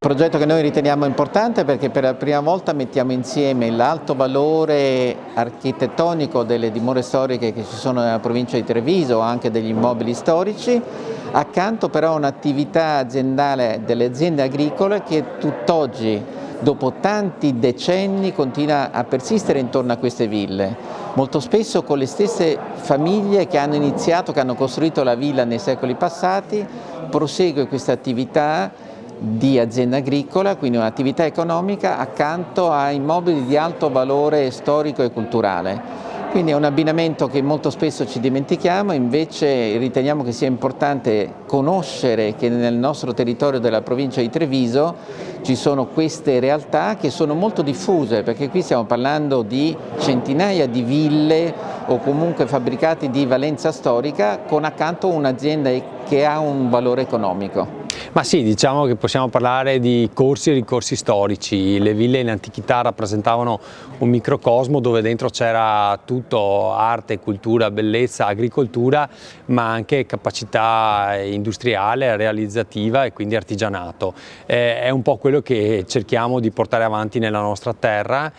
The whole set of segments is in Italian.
Un progetto che noi riteniamo importante perché per la prima volta mettiamo insieme l'alto valore architettonico delle dimore storiche che ci sono nella provincia di Treviso, anche degli immobili storici, accanto però a un'attività aziendale delle aziende agricole che tutt'oggi, dopo tanti decenni, continua a persistere intorno a queste ville. Molto spesso con le stesse famiglie che hanno iniziato, che hanno costruito la villa nei secoli passati, prosegue questa attività di azienda agricola, quindi un'attività economica accanto a immobili di alto valore storico e culturale. Quindi è un abbinamento che molto spesso ci dimentichiamo, invece riteniamo che sia importante conoscere che nel nostro territorio della provincia di Treviso ci sono queste realtà che sono molto diffuse, perché qui stiamo parlando di centinaia di ville o comunque fabbricati di valenza storica con accanto un'azienda che ha un valore economico. Ma sì, diciamo che possiamo parlare di corsi e ricorsi storici. Le ville in antichità rappresentavano un microcosmo dove dentro c'era tutto, arte, cultura, bellezza, agricoltura, ma anche capacità industriale, realizzativa e quindi artigianato. È un po' quello che cerchiamo di portare avanti nella nostra terra,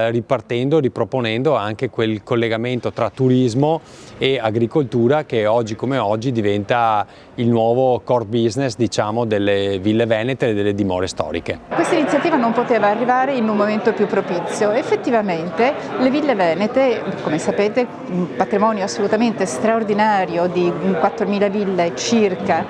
ripartendo, riproponendo anche quel collegamento tra turismo e agricoltura che oggi come oggi diventa il nuovo core business, diciamo, delle ville venete e delle dimore storiche. Questa iniziativa non poteva arrivare in un momento più propizio. Effettivamente le ville venete, come sapete, un patrimonio assolutamente straordinario di 4.000 ville circa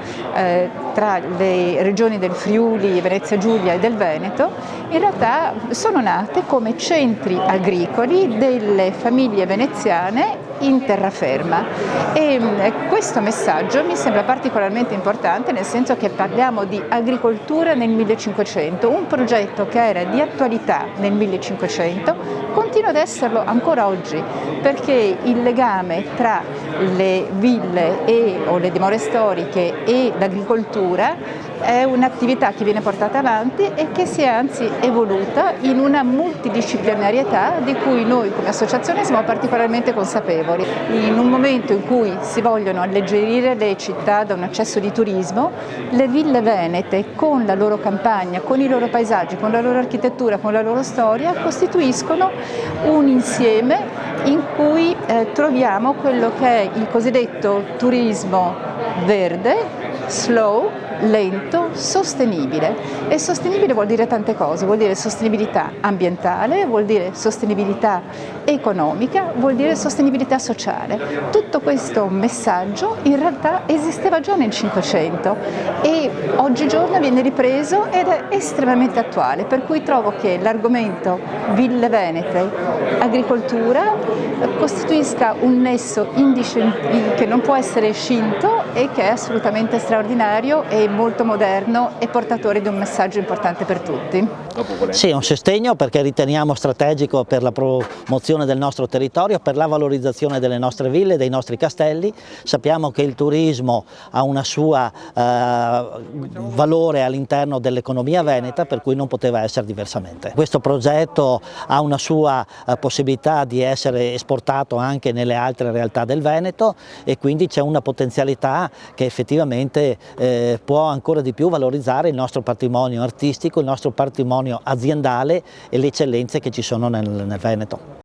tra le regioni del Friuli, Venezia Giulia e del Veneto, in realtà sono nate come centri agricoli delle famiglie veneziane in terraferma e questo messaggio mi sembra particolarmente importante, nel senso che parliamo di agricoltura nel 1500, un progetto che era di attualità nel 1500 continua ad esserlo ancora oggi, perché il legame tra le ville o le dimore storiche e l'agricoltura è un'attività che viene portata avanti e che si è anzi evoluta in una multidisciplinarietà di cui noi come associazione siamo particolarmente consapevoli. In un momento in cui si vogliono alleggerire le città da un eccesso di turismo, le ville venete con la loro campagna, con i loro paesaggi, con la loro architettura, con la loro storia, costituiscono un insieme in cui troviamo quello che è il cosiddetto turismo verde, slow, lento, sostenibile. E sostenibile vuol dire tante cose, vuol dire sostenibilità ambientale, vuol dire sostenibilità economica, vuol dire sostenibilità sociale. Tutto questo messaggio in realtà esisteva già nel Cinquecento e oggigiorno viene ripreso ed è estremamente attuale, per cui trovo che l'argomento ville venete, agricoltura costituisca un nesso che non può essere scinto e che è assolutamente straordinario e molto moderno e portatore di un messaggio importante per tutti. Sì, è un sostegno perché riteniamo strategico per la promozione del nostro territorio, per la valorizzazione delle nostre ville, dei nostri castelli. Sappiamo che il turismo ha una sua valore all'interno dell'economia veneta, per cui non poteva essere diversamente. Questo progetto ha una sua possibilità di essere esportato anche nelle altre realtà del Veneto e quindi c'è una potenzialità che effettivamente può ancora di più valorizzare il nostro patrimonio artistico, il nostro patrimonio aziendale e le eccellenze che ci sono nel Veneto.